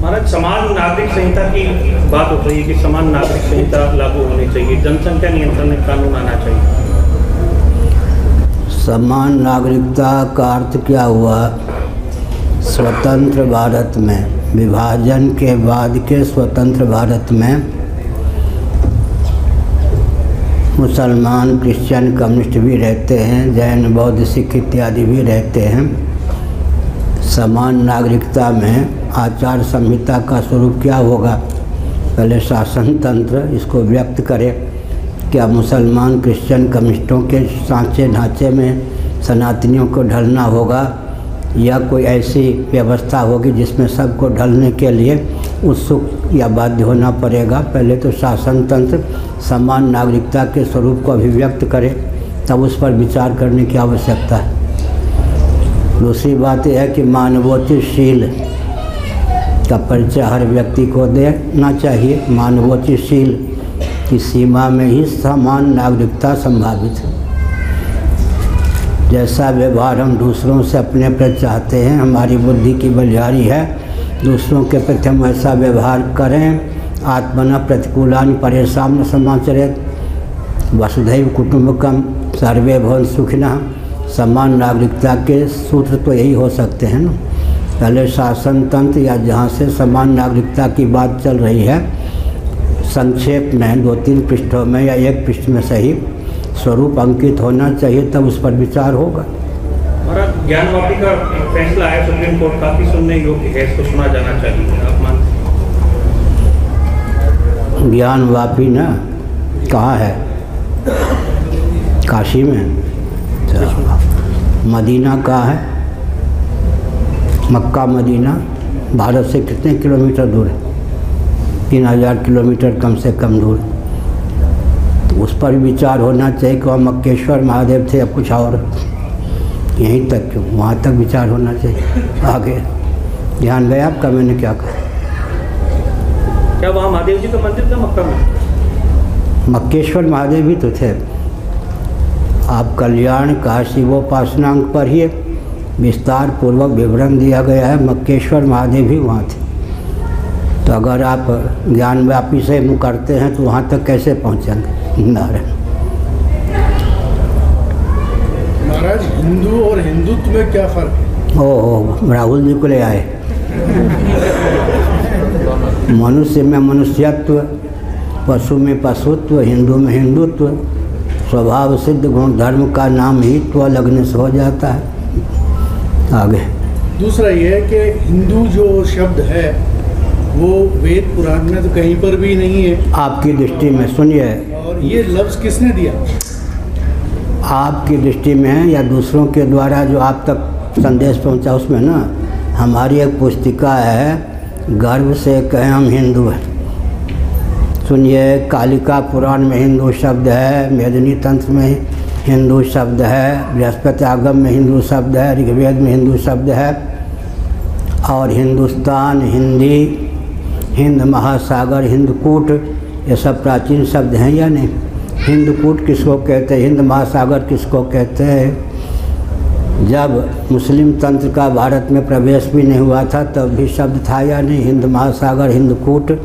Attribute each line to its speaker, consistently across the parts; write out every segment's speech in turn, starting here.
Speaker 1: महाराज, समान नागरिक संहिता की बात हो रही है कि समान नागरिक संहिता लागू होनी चाहिए, जनसंख्या नियंत्रण कानून आना चाहिए।
Speaker 2: समान नागरिकता का अर्थ क्या हुआ? स्वतंत्र भारत में, विभाजन के बाद के स्वतंत्र भारत में मुसलमान, क्रिश्चियन, कम्युनिस्ट भी रहते हैं, जैन, बौद्ध, सिख इत्यादि भी रहते हैं। समान नागरिकता में आचार संहिता का स्वरूप क्या होगा? पहले शासन तंत्र इसको व्यक्त करे। क्या मुसलमान, क्रिश्चियन, कम्युनिस्टों के सांचे ढांचे में सनातनियों को ढलना होगा, या कोई ऐसी व्यवस्था होगी जिसमें सबको ढलने के लिए उत्सुक या बाध्य होना पड़ेगा? पहले तो शासन तंत्र समान नागरिकता के स्वरूप को अभिव्यक्त करे, तब उस पर विचार करने की आवश्यकता है। दूसरी बात यह है कि मानवोचित का परिचय हर व्यक्ति को देना चाहिए। मानवोचित की सीमा में ही समान नागरिकता संभावित है। जैसा व्यवहार हम दूसरों से अपने प्रति चाहते हैं, हमारी बुद्धि की बलिहारी है, दूसरों के प्रति हम ऐसा व्यवहार करें। आत्मना प्रतिकूलानि परेषां न समाचरेत्, वसुधैव कुटुम्बकम, सर्वे भवन्तु सुखिनः। समान नागरिकता के सूत्र तो यही हो सकते हैं ना। पहले शासन तंत्र या जहाँ से समान नागरिकता की बात चल रही है, संक्षेप में 2-3 पृष्ठों में या 1 पृष्ठ में सही स्वरूप अंकित होना चाहिए, तब उस पर विचार होगा।
Speaker 1: महाराज, ज्ञानवापी का फैसला है सुप्रीम कोर्ट, काफी सुनने योग्य है, इसको सुना जाना चाहिए, आप मानते हैं?
Speaker 2: ज्ञानवापी ना कहाँ है? काशी में। मदीना कहाँ है? मक्का मदीना भारत से कितने किलोमीटर दूर है? 3000 किलोमीटर कम से कम दूर। तो उस पर विचार होना चाहिए कि वहाँ मक्केश्वर महादेव थे या कुछ और, यहीं तक क्यों, वहाँ तक विचार होना चाहिए। आगे ध्यान गया आपका? मैंने क्या कहा?
Speaker 1: क्या वहाँ महादेव जी का मंदिर था मक्का में?
Speaker 2: मक्केश्वर महादेव भी तो थे। आप कल्याण का शिवोपासनांक पर ही विस्तार पूर्वक विवरण दिया गया है, मक्केश्वर महादेव भी वहाँ थे। तो अगर आप ज्ञानव्यापी से मुँह करते हैं तो वहाँ तक कैसे पहुँचेंगे? नारायण।
Speaker 3: महाराज, हिंदू और हिंदुत्व में क्या फर्क है?
Speaker 2: ओह, राहुल जी को ले आए। मनुष्य में मनुष्यत्व, पशु में पशुत्व, हिंदू में हिंदुत्व। स्वभाव सिद्ध गुण धर्म का नाम ही तो लगने से हो जाता है। आगे
Speaker 3: दूसरा ये है कि हिंदू जो शब्द है वो वेद पुराण में तो कहीं पर भी नहीं है।
Speaker 2: आपकी दृष्टि में, सुनिए,
Speaker 3: और ये लफ्ज़ किसने दिया?
Speaker 2: आपकी दृष्टि में है या दूसरों के द्वारा जो आप तक संदेश पहुंचा उसमें ना? हमारी एक पुस्तिका है, गर्व से कहें हम हिंदू हैं। सुनिए, कालिका पुराण में हिंदू शब्द है, मेदिनी तंत्र में हिंदू शब्द है, बृहस्पति आगम में हिंदू शब्द है, ऋग्वेद में हिंदू शब्द है, और हिंदुस्तान, हिंदी, हिंद महासागर, हिंदकूट, ये सब प्राचीन शब्द हैं या नहीं? हिंदकूट किसको कहते हैं? हिंद महासागर किसको कहते हैं? जब मुस्लिम तंत्र का भारत में प्रवेश भी नहीं हुआ था तब भी शब्द था या नहीं? हिंद महासागर, हिंदकूट।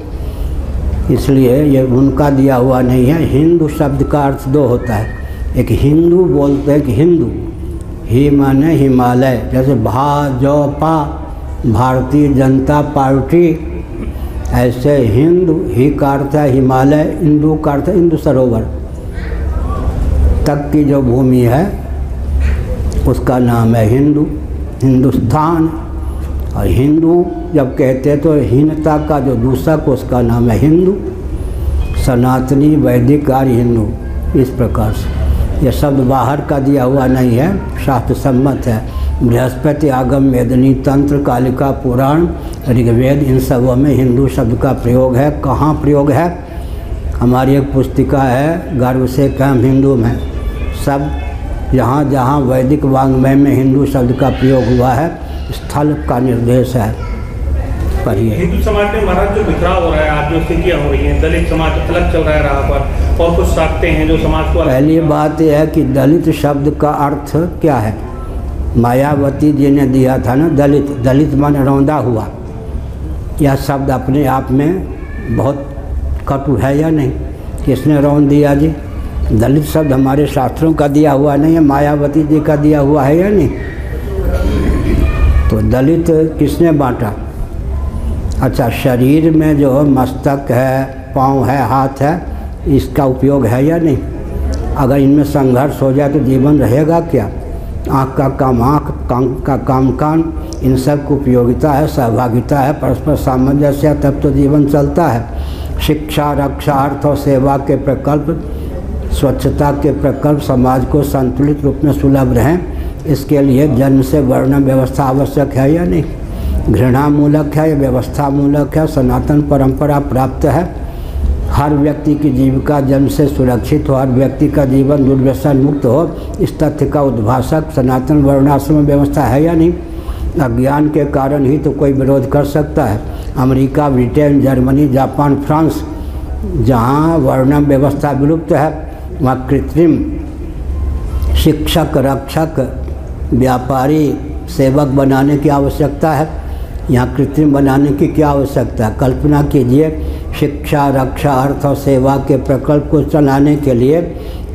Speaker 2: इसलिए ये उनका दिया हुआ नहीं है। हिंदू शब्द का अर्थ 2 होता है। एक हिंदू बोलते हैं कि हिंदू, ही माने हिमालय, जैसे भाजपा भारतीय जनता पार्टी, ऐसे हिंदू ही का अर्थ है हिमालय, हिंदू का अर्थ है हिंदू सरोवर तक की जो भूमि है उसका नाम है हिंदू, हिंदुस्तान। और हिंदू जब कहते हैं तो हीनता का जो दूसक उसका नाम है हिंदू, सनातनी, वैदिक, आर्य हिंदू, इस प्रकार से। यह शब्द बाहर का दिया हुआ नहीं है, शास्त्र सम्मत है। बृहस्पति आगम, मेदिनी तंत्र, कालिका पुराण, ऋग्वेद, इन सबों में हिंदू शब्द का प्रयोग है। कहाँ प्रयोग है? हमारी एक पुस्तिका है, गर्व से कम हिंदू में, सब जहाँ जहाँ वैदिक वाङ्मय में हिंदू शब्द का प्रयोग हुआ है स्थल का निर्देश है, पढ़िए।
Speaker 1: हिंदू समाज में महाराज जो बिखराव हो रहा है, आज जो स्थितियाँ हो रही हैं, दलित समाज अलग चल रहा है राह पर, और कुछ साखते हैं जो समाज को।
Speaker 2: पहली बात यह है कि दलित शब्द का अर्थ क्या है? मायावती जी ने दिया था ना, दलित, दलित माने रौंदा हुआ। यह शब्द अपने आप में बहुत कटु है या नहीं? किसने रौन दिया जी? दलित शब्द हमारे शास्त्रों का दिया हुआ नहीं है, मायावती जी का दिया हुआ है या नहीं? तो दलित किसने बांटा? अच्छा, शरीर में जो मस्तक है, पाँव है, हाथ है, इसका उपयोग है या नहीं? अगर इनमें संघर्ष हो जाए तो जीवन रहेगा क्या? आँख का काम आँख, कान का काम कान, इन सब की उपयोगिता है, सहभागिता है, परस्पर सामंजस्य है, तब तो जीवन चलता है। शिक्षा, रक्षा, अर्थ और सेवा के प्रकल्प, स्वच्छता के प्रकल्प समाज को संतुलित रूप में सुलभ रहें, इसके लिए जन्म से वर्ण व्यवस्था आवश्यक है या नहीं? घृणा मूलक है या व्यवस्था मूलक है? सनातन परंपरा प्राप्त है। हर व्यक्ति की जीविका जन्म से सुरक्षित हो, हर व्यक्ति का जीवन दुर्व्यसन मुक्त हो, इस तथ्य का उद्भाषक सनातन वर्णाश्रम व्यवस्था है या नहीं? अज्ञान के कारण ही तो कोई विरोध कर सकता है। America, Britain, Germany, Japan, France, जहाँ वर्णम व्यवस्था विलुप्त है, वहाँ कृत्रिम शिक्षक, रक्षक, व्यापारी, सेवक बनाने की आवश्यकता है। यहाँ कृत्रिम बनाने की क्या आवश्यकता है? कल्पना कीजिए, शिक्षा, रक्षा, अर्थ और सेवा के प्रकल्प को चलाने के लिए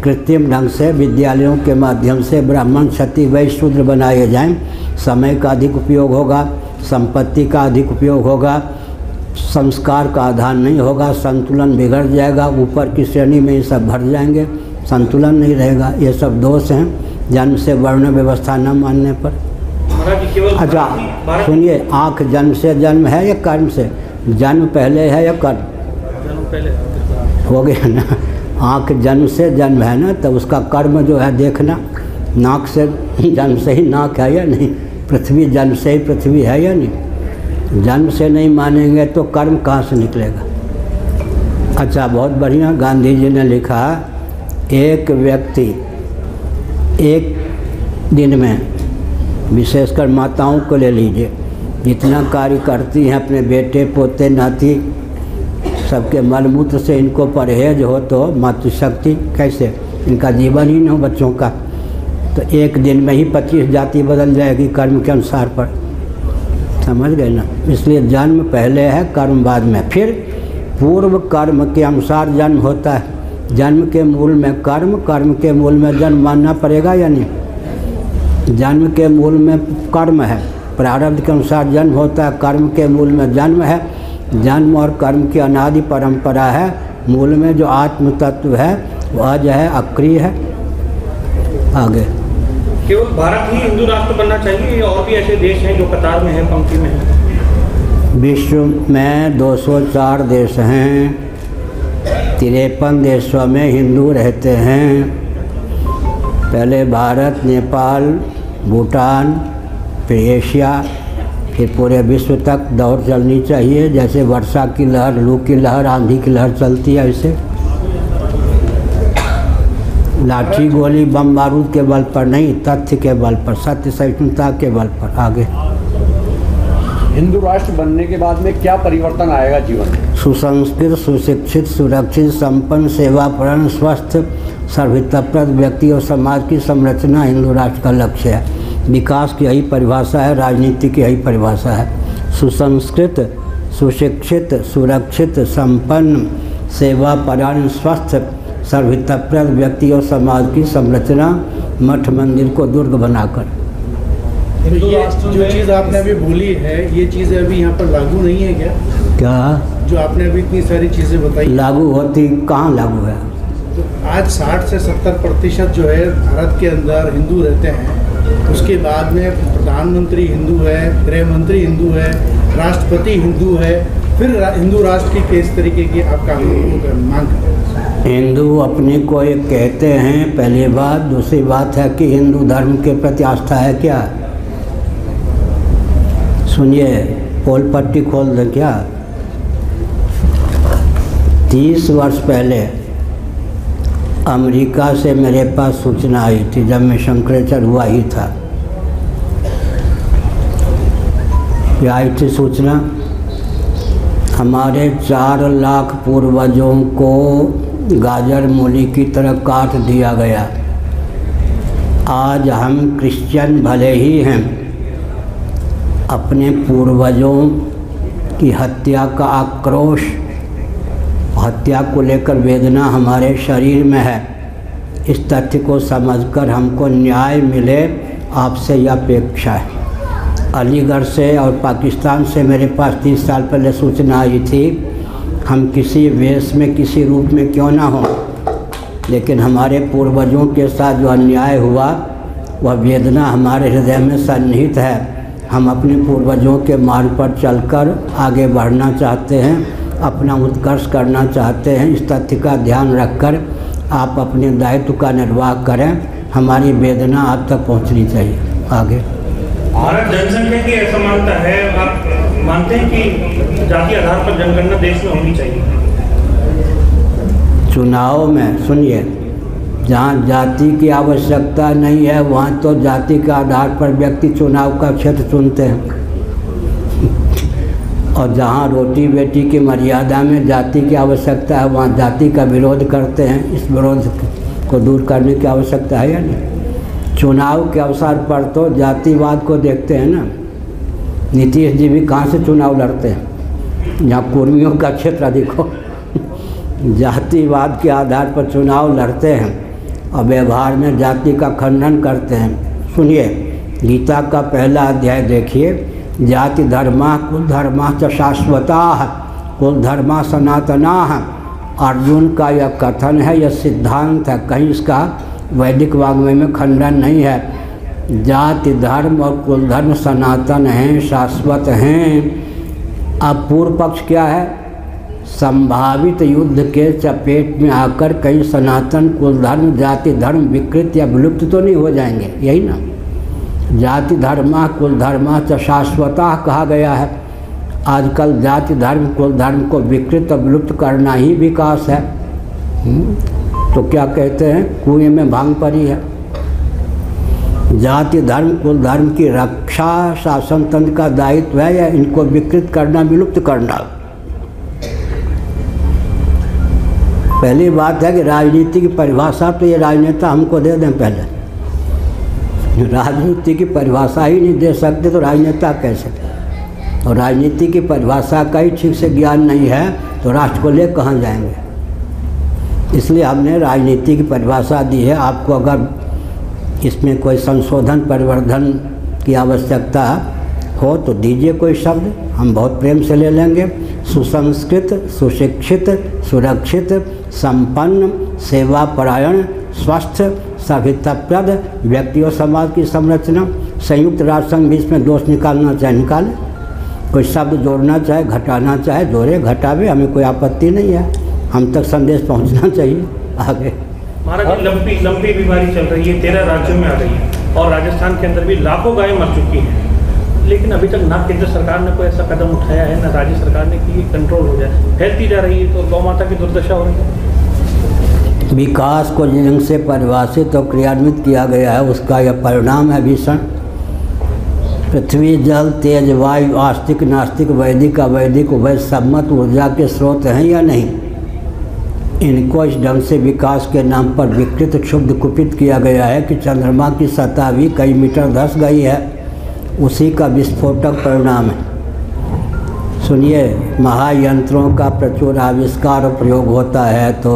Speaker 2: कृत्रिम ढंग से विद्यालयों के माध्यम से ब्राह्मण, क्षत्रिय, वैश्य, शूद्र बनाए जाएं। समय का अधिक उपयोग होगा, संपत्ति का अधिक उपयोग होगा, संस्कार का आधार नहीं होगा, संतुलन बिगड़ जाएगा, ऊपर की श्रेणी में ये सब भर जाएंगे, संतुलन नहीं रहेगा। ये सब दोष हैं जन्म से वर्ण व्यवस्था न मानने पर। अच्छा सुनिए, आँख जन्म से जन्म है या कर्म से? जन्म पहले है या कर्म?
Speaker 1: जन्म पहले
Speaker 2: हो गया ना। आँख जन्म से जन्म है ना, तो उसका कर्म जो है देखना। नाक से जन्म से ही नाक है या नहीं? पृथ्वी जन्म से ही पृथ्वी है या नहीं? जन्म से नहीं मानेंगे तो कर्म कहाँ से निकलेगा? अच्छा, बहुत बढ़िया। गांधी जी ने लिखा, एक व्यक्ति एक दिन में, विशेषकर माताओं को ले लीजिए, जितना कार्य करती हैं अपने बेटे, पोते, नाती, सबके मलमूत्र से इनको परहेज हो तो मातृशक्ति कैसे? इनका जीवन ही न हो बच्चों का, तो एक दिन में ही 25 जाति बदल जाएगी कर्म के अनुसार पर। समझ गए ना? इसलिए जन्म पहले है, कर्म बाद में। फिर पूर्व कर्म के अनुसार जन्म होता है। जन्म के मूल में कर्म, कर्म के मूल में जन्म मानना पड़ेगा या नहीं? जन्म के मूल में कर्म है, प्रारब्ध के अनुसार जन्म होता है, कर्म के मूल में जन्म है। जन्म और कर्म की अनादि परंपरा है। मूल में जो आत्म तत्व है वह जो है अक्रिय है। आगे,
Speaker 1: केवल भारत ही हिंदू राष्ट्र बनना चाहिए या और भी ऐसे देश हैं जो कतार में हैं, पंक्ति में हैं?
Speaker 2: विश्व में 204 देश हैं, 53 देशों में हिंदू रहते हैं। पहले भारत, नेपाल, भूटान, फिर एशिया, फिर पूरे विश्व तक दौड़ चलनी चाहिए। जैसे वर्षा की लहर, लू की लहर, आंधी की लहर चलती है, ऐसे लाठी गोली बम बारूद के बल पर नहीं, तथ्य के बल पर, सत्य सहिष्णुता के बल पर। आगे,
Speaker 4: हिंदू राष्ट्र बनने के बाद में क्या परिवर्तन आएगा जीवन में?
Speaker 2: सुसंस्कृत, सुशिक्षित, सुरक्षित, संपन्न, सेवापरायण, स्वस्थ, सर्वहितप्रद व्यक्ति और समाज की संरचना हिंदू राष्ट्र का लक्ष्य है। विकास की यही परिभाषा है, राजनीति की यही परिभाषा है। सुसंस्कृत, सुशिक्षित, सुरक्षित, संपन्न, सेवापरायण, स्वस्थ, सर्वहितप्रद व्यक्ति और समाज की संरचना, मठ मंदिर को दुर्ग बनाकर।
Speaker 3: ये जो चीज़ आपने अभी बोली है, ये चीज़ें अभी यहाँ पर लागू नहीं है क्या?
Speaker 2: क्या
Speaker 3: जो आपने अभी इतनी सारी चीज़ें बताई,
Speaker 2: लागू होती? कहाँ लागू है?
Speaker 3: तो आज 60 से 70% जो है भारत के अंदर हिंदू रहते हैं। उसके बाद में प्रधानमंत्री हिंदू है, गृह मंत्री हिंदू है, राष्ट्रपति हिंदू है, फिर हिंदू राष्ट्र की किस तरीके की आप मांग कर?
Speaker 2: हिंदू अपने को एक कहते हैं, पहली बात। दूसरी बात है कि हिंदू धर्म के प्रति आस्था है क्या? सुनिए, पोल पट्टी खोल दें क्या? 30 वर्ष पहले अमेरिका से मेरे पास सूचना आई थी, जब मैं शंकराचार्य हुआ ही था। क्या आई थी सूचना? हमारे 4 लाख पूर्वजों को गाजर मूली की तरह काट दिया गया। आज हम क्रिश्चियन भले ही हैं, अपने पूर्वजों कि हत्या का आक्रोश, हत्या को लेकर वेदना हमारे शरीर में है। इस तथ्य को समझकर हमको न्याय मिले, आपसे यह अपेक्षा है। अलीगढ़ से और पाकिस्तान से मेरे पास 30 साल पहले सूचना आई थी, हम किसी वेश में किसी रूप में क्यों ना हो, लेकिन हमारे पूर्वजों के साथ जो अन्याय हुआ वह वेदना हमारे हृदय में सन्निहित है। हम अपने पूर्वजों के मार्ग पर चलकर आगे बढ़ना चाहते हैं, अपना उत्कर्ष करना चाहते हैं। इस तथ्य का ध्यान रखकर आप अपने दायित्व का निर्वाह करें। हमारी वेदना आप तक पहुंचनी चाहिए। आगे
Speaker 1: भारत जनसंख्या की असमानता है, आप मानते हैं कि जाति आधार पर जनगणना देश में होनी चाहिए?
Speaker 2: चुनाव में सुनिए, जहाँ जाति की आवश्यकता नहीं है वहाँ तो जाति के आधार पर व्यक्ति चुनाव का क्षेत्र चुनते हैं, और जहाँ रोटी बेटी की मर्यादा में जाति की आवश्यकता है वहाँ जाति का विरोध करते हैं। इस विरोध को दूर करने की आवश्यकता है या नहीं? चुनाव के अवसर पर तो जातिवाद को देखते हैं ना। नीतीश जी भी कहाँ से चुनाव लड़ते हैं? जहाँ कुर्मियों का क्षेत्र अधिक हो। जातिवाद के आधार पर चुनाव लड़ते हैं और व्यवहार में जाति का खंडन करते हैं। सुनिए, गीता का पहला अध्याय देखिए। जाति धर्मा कुल धर्मा च शाश्वता, कुल धर्मा सनातना। अर्जुन का यह कथन है, यह सिद्धांत है, कहीं इसका वैदिक वाङ्मय में खंडन नहीं है। जाति धर्म और कुल धर्म सनातन हैं, शाश्वत हैं। अब पूर्व पक्ष क्या है? संभावित युद्ध के चपेट में आकर कहीं सनातन कुल धर्म जाति धर्म विकृत या विलुप्त तो नहीं हो जाएंगे, यही ना? जाति धर्मा कुल धर्मा च शाश्वता कहा गया है। आजकल जाति धर्म कुल धर्म को विकृत और विलुप्त करना ही विकास है। तो क्या कहते हैं? कुएं में भांग पड़ी है। जाति धर्म कुल धर्म की रक्षा शासन तंत्र का दायित्व है या इनको विकृत करना विलुप्त करना? पहली बात है कि राजनीति की परिभाषा तो ये राजनेता हमको दे दें। पहले राजनीति की परिभाषा ही नहीं दे सकते तो राजनेता कैसे? और राजनीति की परिभाषा का ही ठीक से ज्ञान नहीं है तो राष्ट्र को ले कहाँ जाएंगे? इसलिए हमने राजनीति की परिभाषा दी है। आपको अगर इसमें कोई संशोधन परिवर्धन की आवश्यकता हो तो दीजिए कोई शब्द, हम बहुत प्रेम से ले लेंगे। सुसंस्कृत, सुशिक्षित, सुरक्षित, संपन्न, सेवापरायण, स्वस्थ, सभ्यताप्रद व्यक्ति और समाज की संरचना। संयुक्त राष्ट्र संघ भी इसमें दोष निकालना चाहे निकाले, कोई शब्द जोड़ना चाहे घटाना चाहे जोड़े घटावे, हमें कोई आपत्ति नहीं है। हम तक संदेश पहुंचना चाहिए। आगे
Speaker 1: महाराज, लंबी बीमारी चल रही है, 13 राज्यों में आ गई है और राजस्थान के अंदर भी लाखों गायें मर चुकी हैं, लेकिन अभी तक ना केंद्र सरकार ने कोई ऐसा कदम उठाया है ना राज्य सरकार ने कि कंट्रोल हो जाए। फैलती जा रही है तो गौ माता की दुर्दशा हो रही है।
Speaker 2: विकास को जिन ढंग से परिभाषित और क्रियान्वित किया गया है उसका यह परिणाम है भीषण। पृथ्वी, जल, तेज, वायु, आस्तिक नास्तिक, वैदिक अवैदिक उभय सम्मत ऊर्जा के स्रोत हैं या नहीं? इनको इस ढंग से विकास के नाम पर विकृत क्षुब्ध कुपित किया गया है कि चंद्रमा की सतह भी कई मीटर धंस गई है। उसी का विस्फोटक परिणाम है। सुनिए, महायंत्रों का प्रचुर आविष्कार और प्रयोग होता है तो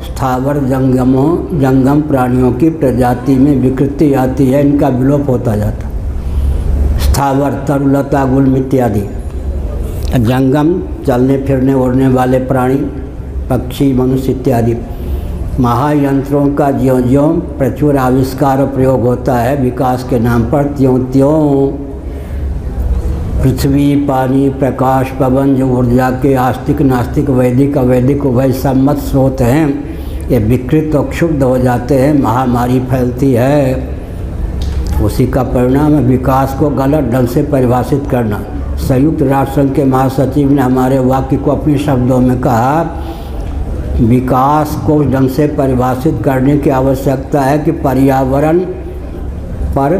Speaker 2: स्थावर जंगम प्राणियों की प्रजाति में विकृति आती है, इनका विलोप होता जाता। स्थावर, तरुलता, गुल्म इत्यादि। जंगम, चलने फिरने उड़ने वाले प्राणी, पक्षी, मनुष्य इत्यादि। महायंत्रों का ज्यों ज्यों प्रचुर आविष्कार और प्रयोग होता है विकास के नाम पर, त्यों त्यों पृथ्वी, पानी, प्रकाश, पवन जो ऊर्जा के आस्तिक नास्तिक वैदिक अवैदिक उभय सम्मत स्रोत हैं, ये विकृत और क्षुब्ध हो जाते हैं, महामारी फैलती है। उसी का परिणाम है विकास को गलत ढंग से परिभाषित करना। संयुक्त राष्ट्र संघ के महासचिव ने हमारे वाक्य को अपने शब्दों में कहा, विकास को उस ढंग से परिभाषित करने की आवश्यकता है कि पर्यावरण पर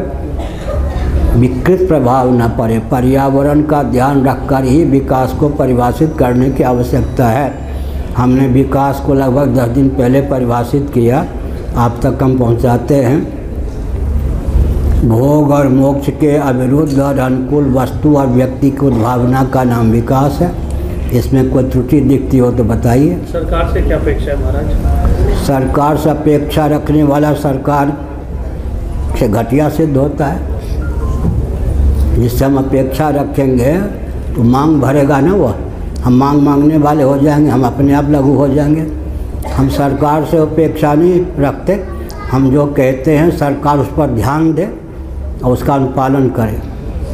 Speaker 2: विकृत प्रभाव न पड़े। पर्यावरण का ध्यान रखकर ही विकास को परिभाषित करने की आवश्यकता है। हमने विकास को लगभग 10 दिन पहले परिभाषित किया, आप तक हम पहुंचाते हैं। भोग और मोक्ष के अविरुद्ध और अनुकूल वस्तु और व्यक्ति की उद्भावना का नाम विकास है। इसमें कोई त्रुटि दिखती हो तो बताइए।
Speaker 1: सरकार से क्या अपेक्षा है महाराज?
Speaker 2: सरकार से अपेक्षा रखने वाला सरकार से घटिया सिद्ध होता है। जिससे हम अपेक्षा रखेंगे तो मांग भरेगा ना वो, हम मांगने वाले हो जाएंगे, हम अपने आप लघु हो जाएंगे। हम सरकार से अपेक्षा नहीं रखते, हम जो कहते हैं सरकार उस पर ध्यान दे और उसका अनुपालन करे।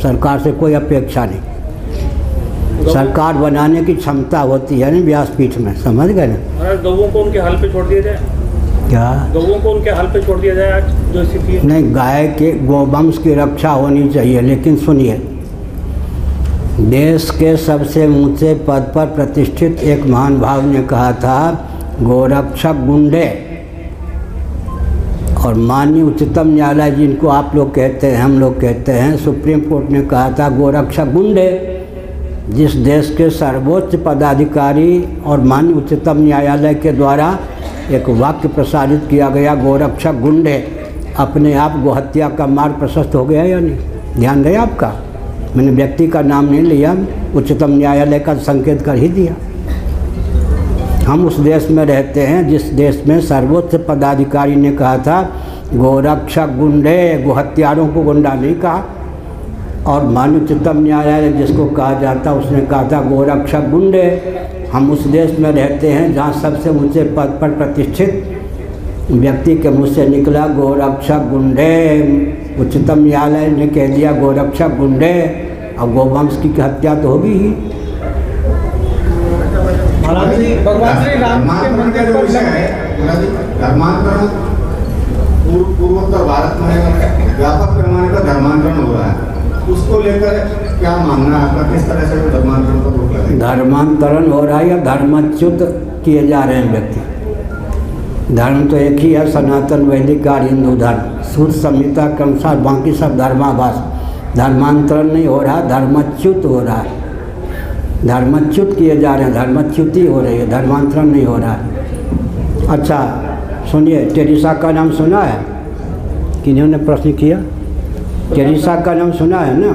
Speaker 2: सरकार से कोई अपेक्षा नहीं। सरकार बनाने की क्षमता होती है ना व्यासपीठ में, समझ गए ना।
Speaker 1: गौओं को उनके हाल पे छोड़ दिया जाए?
Speaker 2: क्या
Speaker 1: गौओं को उनके हाल पे छोड़ दिया जाए आज जो स्थिति है?
Speaker 2: नहीं, गाय के गोवंश की रक्षा होनी चाहिए। लेकिन सुनिए, देश के सबसे ऊंचे पद पर प्रतिष्ठित एक महान भाव ने कहा था, गोरक्षक गुंडे। और माननीय उच्चतम न्यायालय जिनको आप लोग कहते हैं, हम लोग कहते हैं, सुप्रीम कोर्ट ने कहा था गोरक्षक गुंडे। जिस देश के सर्वोच्च पदाधिकारी और माननीय उच्चतम न्यायालय के द्वारा एक वाक्य प्रसारित किया गया, गोरक्षक गुंडे, अपने आप गोहत्या का मार्ग प्रशस्त हो गया या नहीं? ध्यान गया आपका? मैंने व्यक्ति का नाम नहीं लिया, उच्चतम न्यायालय का संकेत कर ही दिया। हम उस देश में रहते हैं जिस देश में सर्वोच्च पदाधिकारी ने कहा था गोरक्षक गुंडे, गोहत्यारों को गुंडा नहीं कहा। और माननीय उच्चतम न्यायालय जिसको कहा जाता उसने कहा था गोरक्षक गुंडे। हम उस देश में रहते हैं जहाँ सबसे ऊंचे पद पर प्रतिष्ठित व्यक्ति के मुँह से निकला गोरक्षक गुंडे। उच्चतम न्यायालय ने कह दिया गोरक्षक गुंडे, अब गोवंश की हत्या तो होगी ही।
Speaker 5: भगवान श्री राम के मंदिर पर धर्मांतरण पूर्वोत्तर भारत में व्यापक पैमाने पर धर्मांतरण हो रहा है, उसको लेकर क्या मानना है आपका? किस तरह से धर्मांतरण को रोक रहे हैं?
Speaker 2: धर्मांतरण हो रहा है या धर्मच्युत किए जा रहे हैं व्यक्ति? धर्म तो एक ही है, सनातन वैदिक और हिंदू धर्म। सूत्र संहिता के अनुसार बाकी सब धर्माभास। धर्मांतरण नहीं हो रहा, धर्मच्युत हो रहा है। धर्मच्युत किए जा रहे हैं, धर्मच्युति हो रही है, धर्मांतरण नहीं हो रहा है। अच्छा सुनिए, टेरेसा का नाम सुना है? किन्होंने प्रश्न किया? टेरेसा का नाम सुना है ना?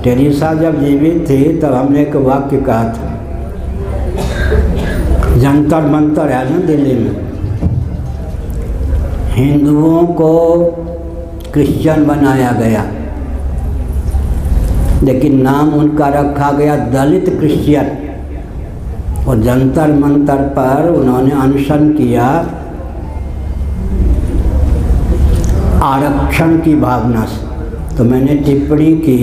Speaker 2: टेरेसा जब जीवित थी तब हमने एक वाक्य कहा था, जंतर मंतर है ना दिल्ली में, हिंदुओं को क्रिश्चियन बनाया गया, लेकिन नाम उनका रखा गया दलित क्रिश्चियन। और जंतर मंतर पर उन्होंने अनशन किया आरक्षण की भावना से। तो मैंने टिप्पणी की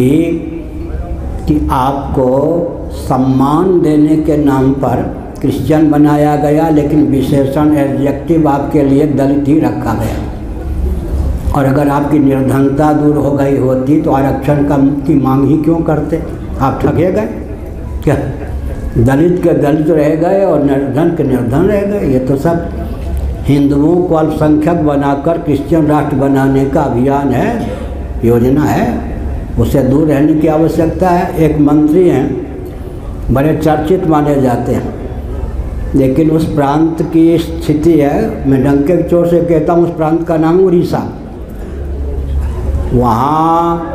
Speaker 2: कि आपको सम्मान देने के नाम पर क्रिश्चियन बनाया गया, लेकिन विशेषण एडजेक्टिव आपके लिए दलित ही रखा गया। और अगर आपकी निर्धनता दूर हो गई होती तो आरक्षण की मांग ही क्यों करते? आप ठगे गए क्या? दलित के दलित रह गए और निर्धन के निर्धन रह गए। ये तो सब हिंदुओं को अल्पसंख्यक बनाकर क्रिश्चियन राष्ट्र बनाने का अभियान है, योजना है। उससे दूर रहने की आवश्यकता है। एक मंत्री हैं, बड़े चर्चित माने जाते हैं, लेकिन उस प्रांत की स्थिति है, मैं डंके की चोट से कहता हूँ, उस प्रांत का नाम उड़ीसा। वहाँ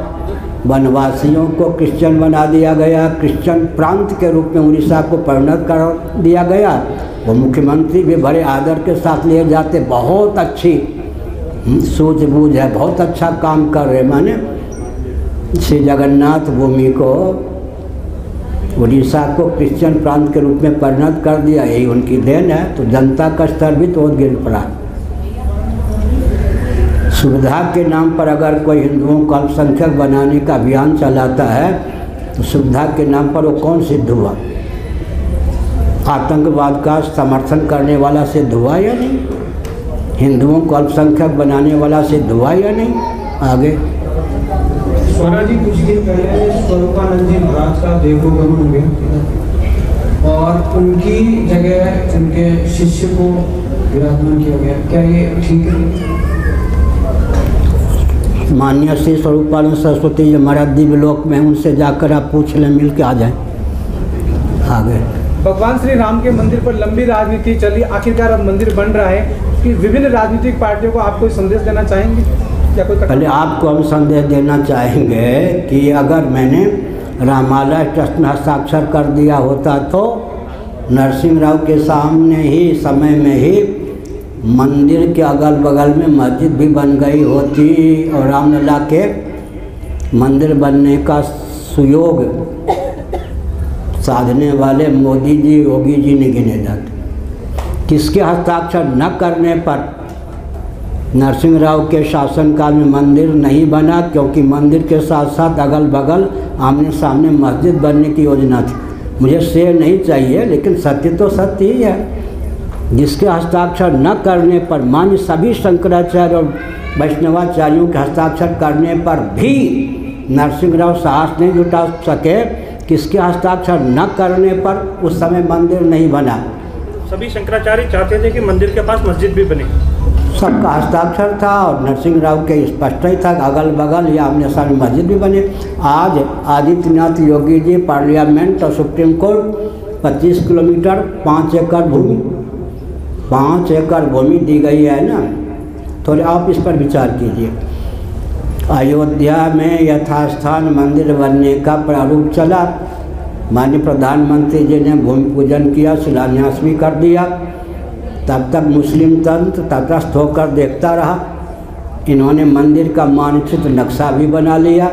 Speaker 2: वनवासियों को क्रिश्चियन बना दिया गया, क्रिश्चियन प्रांत के रूप में उड़ीसा को परिणत कर दिया गया। वो मुख्यमंत्री भी बड़े आदर के साथ लिए जाते, बहुत अच्छी सूझबूझ है, बहुत अच्छा काम कर रहे। माने श्री जगन्नाथ भूमि को, उड़ीसा को क्रिश्चियन प्रांत के रूप में परिणत कर दिया, यही उनकी देन है। तो जनता का स्तर भी तो गिर पड़ा। सुविधा के नाम पर अगर कोई हिंदुओं को अल्पसंख्यक बनाने का अभियान चलाता है तो सुविधा के नाम पर वो कौन सिद्ध हुआ? आतंकवाद का समर्थन करने वाला सिद्ध हुआ या नहीं? हिंदुओं को अल्पसंख्यक बनाने वाला सिद्ध हुआ या नहीं? आगे
Speaker 6: स्वरा जी कुछ दिन पहले स्वरूपानंद जी महाराज का देवोगमन हो गया और उनकी जगह उनके शिष्य को विराजमान किया गया, क्या ये ठीक है?
Speaker 2: माननीय श्री स्वरूपानंद सरस्वती जी महाराज दिव्य लोक में, उनसे जाकर आप पूछ लें, मिल के आ जाएं। आगे
Speaker 6: भगवान श्री राम के मंदिर पर लंबी राजनीति चली, आखिरकार अब मंदिर बन रहा है कि विभिन्न राजनीतिक पार्टियों को आप कोई संदेश देना चाहेंगे?
Speaker 1: क्या कोई
Speaker 2: पहले आपको हम संदेश देना चाहेंगे कि अगर मैंने रामालय ट्रस्ट में हस्ताक्षर कर दिया होता तो नरसिंह राव के सामने ही समय में ही मंदिर के अगल बगल में मस्जिद भी बन गई होती और रामलला के मंदिर बनने का सुयोग साधने वाले मोदी जी, योगी जी नहीं गिने जाते। किसके हस्ताक्षर न करने पर नरसिंह राव के शासनकाल में मंदिर नहीं बना, क्योंकि मंदिर के साथ साथ अगल बगल आमने सामने मस्जिद बनने की योजना थी। मुझे श्रेय नहीं चाहिए, लेकिन सत्य तो सत्य ही है। जिसके हस्ताक्षर न करने पर, मान्य सभी शंकराचार्य और वैष्णवाचार्यों के हस्ताक्षर करने पर भी नरसिंह राव साहस नहीं जुटा सके, किसके हस्ताक्षर न करने पर उस समय मंदिर नहीं बना।
Speaker 1: सभी शंकराचार्य चाहते थे कि मंदिर के पास मस्जिद भी बने,
Speaker 2: सबका हस्ताक्षर था और नरसिंह राव के स्पष्ट ही था, अगल बगल या आमने सामने मस्जिद भी बने। आज आदित्यनाथ योगी जी पार्लियामेंट और सुप्रीम कोर्ट 25 किलोमीटर 5 एकड़ भूमि 5 एकड़ भूमि दी गई है ना, तो आप इस पर विचार कीजिए। अयोध्या में यथास्थान मंदिर बनने का प्रारूप चला, माननीय प्रधानमंत्री जी ने भूमि पूजन किया, शिलान्यास भी कर दिया। तब तक मुस्लिम तंत्र तटस्थ होकर देखता रहा। इन्होंने मंदिर का मानचित्र नक्शा भी बना लिया।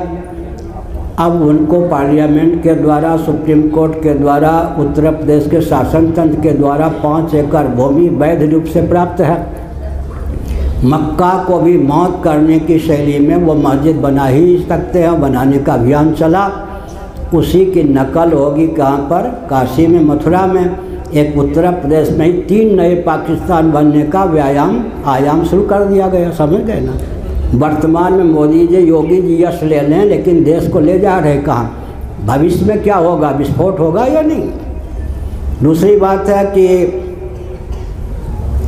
Speaker 2: अब उनको पार्लियामेंट के द्वारा, सुप्रीम कोर्ट के द्वारा, उत्तर प्रदेश के शासन तंत्र के द्वारा 5 एकड़ भूमि वैध रूप से प्राप्त है। मक्का को भी मौत करने की शैली में वो मस्जिद बना ही सकते हैं, बनाने का अभियान चला। उसी की नकल होगी कहाँ पर? काशी में, मथुरा में। एक उत्तर प्रदेश में ही 3 नए पाकिस्तान बनने का आयाम शुरू कर दिया गया, समझ गए ना। वर्तमान में मोदी जी, योगी जी यश ले लें, लेकिन देश को ले जा रहे कहाँ? भविष्य में क्या होगा? विस्फोट होगा या नहीं? दूसरी बात है कि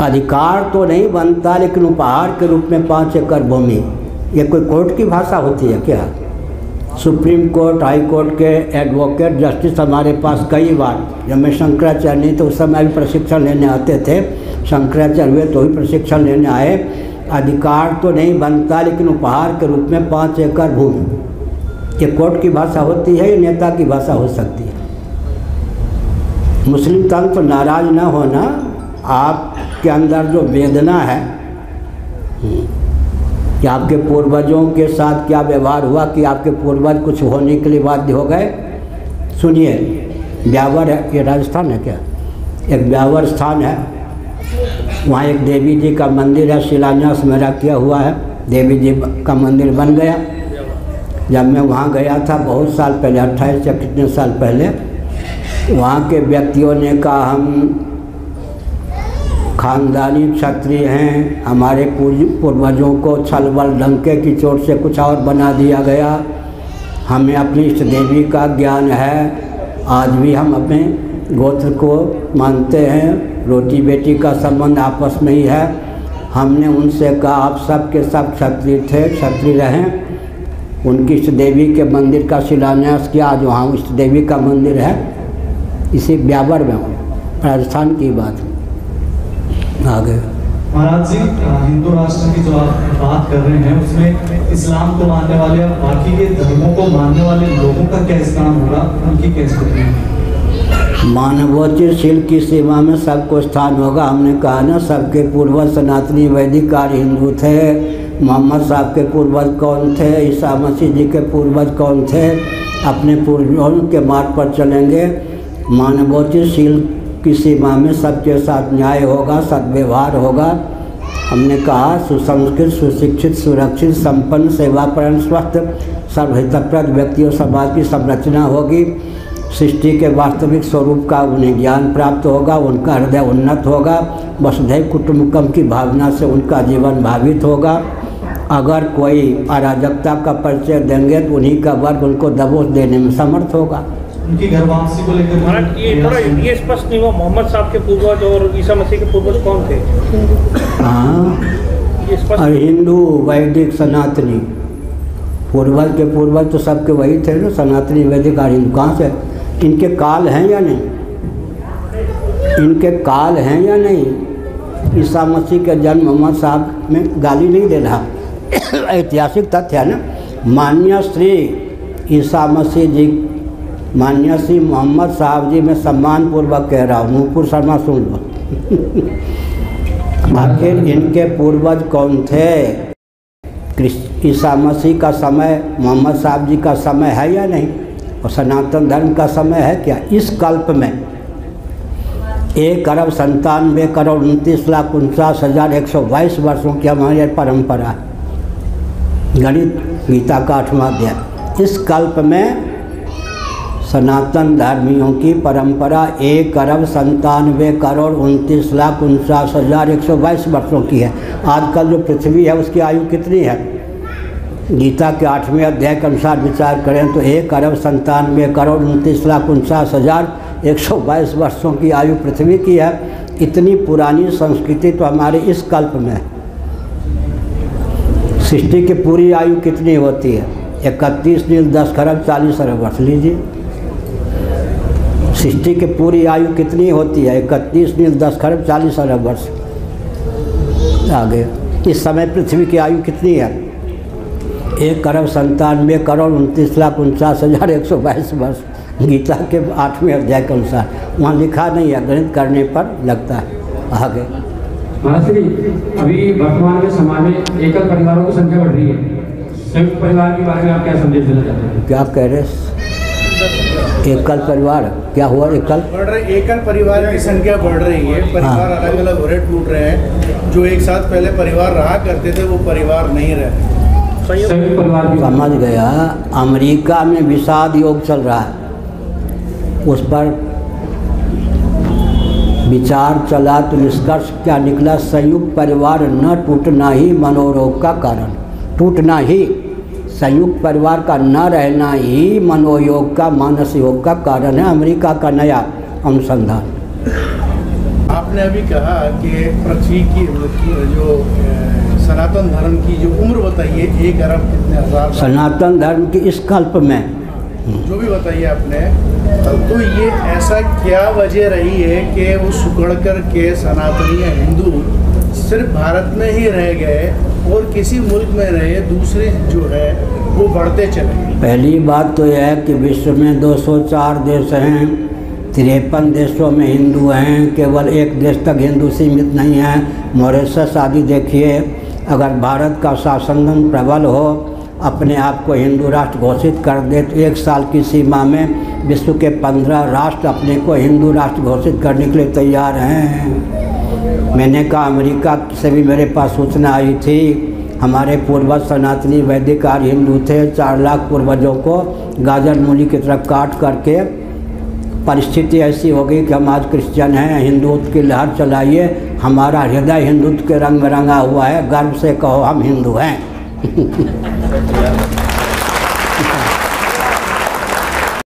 Speaker 2: अधिकार तो नहीं बनता, लेकिन उपहार के रूप में 5 एकड़ भूमि, ये कोई कोर्ट की भाषा होती है क्या? सुप्रीम कोर्ट, हाई कोर्ट के एडवोकेट जस्टिस हमारे पास कई बार, जब मैं शंकराचार्य नहीं तो उस समय भी प्रशिक्षण लेने आते थे, शंकराचार्य हुए तो भी प्रशिक्षण लेने आए। अधिकार तो नहीं बनता, लेकिन उपहार के रूप में 5 एकड़ भूमि, ये कोर्ट की भाषा होती है, ये नेता की भाषा हो सकती है। मुस्लिम तंत्र नाराज न होना, आपके अंदर जो वेदना है कि आपके पूर्वजों के साथ क्या व्यवहार हुआ, कि आपके पूर्वज कुछ होने के लिए बाध्य हो गए। सुनिए, ब्यावर है, ये राजस्थान है क्या? एक ब्यावर स्थान है, वहाँ एक देवी जी का मंदिर है, शिलान्यास मेरा किया हुआ है, देवी जी का मंदिर बन गया। जब मैं वहाँ गया था बहुत साल पहले, 28 या कितने साल पहले, वहाँ के व्यक्तियों ने कहा हम खानदानी क्षत्रिय हैं, हमारे पूर्वजों को छल बल डंके की चोट से कुछ और बना दिया गया, हमें अपनी इष्ट देवी का ज्ञान है, आज भी हम अपने गोत्र को मानते हैं, रोटी बेटी का संबंध आपस में ही है। हमने उनसे कहा आप सब के सब क्षत्रिय थे, क्षत्रिय रहें। उनकी इष्ट देवी के मंदिर का शिलान्यास किया, आज वहाँ इष्ट देवी का मंदिर है, इसी ब्यावर में, राजस्थान की बात आगे।
Speaker 7: महाराज जी, हिंदू राष्ट्र की जो आप बात कर रहे हैं उसमें इस्लाम को मानने वाले और बाकी के धर्मों को मानने वाले लोगों का क्या स्थान होगा, उनकी क्या स्थिति है?
Speaker 2: मानवोचित शील की सीमा में सबको स्थान होगा। हमने कहा ना, सबके पूर्वज सनातनी वैदिक आर्य हिंदू थे। मोहम्मद साहब के पूर्वज कौन थे? ईसा मसीह जी के पूर्वज कौन थे? अपने पूर्वजों के मार्ग पर चलेंगे। मानवोचित शील की सीमा में सबके साथ न्याय होगा, सद्व्यवहार होगा। हमने कहा सुसंस्कृत, सुशिक्षित, सुरक्षित, संपन्न, सेवापरायण, स्वस्थ, सर्वहितप्रद व्यक्ति और समाज की संरचना होगी। सृष्टि के वास्तविक स्वरूप का उन्हें ज्ञान प्राप्त होगा, उनका हृदय उन्नत होगा, वसुधैव कुटुम्बकम की भावना से उनका जीवन भावित होगा। अगर कोई अराजकता का परिचय देंगे तो उन्हीं का वर्ग उनको दबोच देने में समर्थ होगा।
Speaker 7: उनकी घर वापसी को लेकर
Speaker 1: महाराज ये थोड़ा ये स्पष्ट नहीं हुआ, मोहम्मद साहब के पूर्वज और ईसा मसीह के पूर्वज कौन थे?
Speaker 2: हाँ,
Speaker 1: ये स्पष्ट।
Speaker 2: और हिंदू वैदिक सनातनी पूर्वज के पूर्वज तो सबके वही थे ना, सनातनी वैदिक और हिंदू। कहाँ से? इनके काल हैं या नहीं? इनके काल हैं या नहीं? ईसा मसीह के जन्म मोहम्मद साहब में गाली नहीं दे रहा, ऐतिहासिक तथ्य है ना। माननीय श्री ईसा मसीह जी, माननीय श्री मोहम्मद साहब जी, मैं सम्मान पूर्वक कह रहा हूँ, नूपुर शर्मा सुन लो। आखिर इनके पूर्वज कौन थे? ईसा मसीह का समय, मोहम्मद साहब जी का समय है या नहीं? और सनातन धर्म का समय है क्या? इस कल्प में 1,97,29,49,122 वर्षों की हमारी परंपरा, गणित गीता का 8वां अध्याय। इस कल्प में सनातन धर्मियों की परंपरा 1,97,29,49,122 वर्षों की है। आजकल जो पृथ्वी है उसकी आयु कितनी है? गीता के 8वें अध्याय के अनुसार विचार करें तो 1,97,29,49,122 वर्षों की आयु पृथ्वी की है। इतनी पुरानी संस्कृति तो हमारे इस कल्प में है। सृष्टि की पूरी आयु कितनी होती है? 31,10,40,000,000 वर्ष लीजिए। सृष्टि की पूरी आयु कितनी होती है? 31,10,40,000,000 वर्ष। आगे इस समय पृथ्वी की आयु कितनी है? 1,97,29,49,122 वर्ष, गीता के 8वें अध्याय के अनुसार। वहाँ लिखा नहीं है, गणित करने पर लगता है। आगे
Speaker 6: महाश्री, अभी वर्तमान में समाज में एकल परिवारों की संख्या बढ़ रही है, संयुक्त परिवार के बारे में आप क्या संदेश देना चाहते हैं?
Speaker 2: क्या कह रहे? एकल परिवार क्या हुआ? एकल
Speaker 3: परिवार की संख्या बढ़ रही है। परिवार अलग अलग हो रहे, टूट रहे हैं। जो एक साथ पहले परिवार रहा करते थे वो परिवार नहीं रहे।
Speaker 2: समझ गया। अमेरिका में विषाद योग चल रहा है, उस पर विचार चला तो निष्कर्ष क्या निकला? संयुक्त परिवार न टूटना ही मनोरोग का कारण, टूटना ही, संयुक्त परिवार का न रहना ही मनोयोग का, मानस योग का कारण है। अमेरिका का नया अनुसंधान।
Speaker 3: आपने अभी कहा कि पृथ्वी की जो सनातन धर्म की जो उम्र बताइए 1 अरब कितने हजार,
Speaker 2: सनातन धर्म की इस कल्प में
Speaker 3: जो भी बताइए आपने, तो ये ऐसा क्या वजह रही है कि वो सुकड़ कर के सनातनी हिंदू सिर्फ भारत में ही रह गए और किसी मुल्क में रहे, दूसरे जो है वो बढ़ते चले?
Speaker 2: पहली बात तो यह है कि विश्व में 204 देश हैं, 53 देशों में हिंदू हैं, केवल एक देश तक हिंदू सीमित नहीं है, मॉरिशस आदि। देखिए, अगर भारत का शासन प्रबल हो, अपने आप को हिंदू राष्ट्र घोषित कर दे तो 1 साल की सीमा में विश्व के 15 राष्ट्र अपने को हिंदू राष्ट्र घोषित करने के लिए तैयार हैं। मैंने कहा, अमेरिका से भी मेरे पास सूचना आई थी, हमारे पूर्वज सनातनी वैदिक आर्य हिंदू थे, 4 लाख पूर्वजों को गाजर मूली की तरफ काट करके परिस्थिति ऐसी हो गई कि हम आज क्रिश्चियन हैं, हिंदुत्व की लहर चलाइए, हमारा हृदय हिंदुत्व के रंग में रंगा हुआ है, गर्व से कहो हम हिंदू हैं।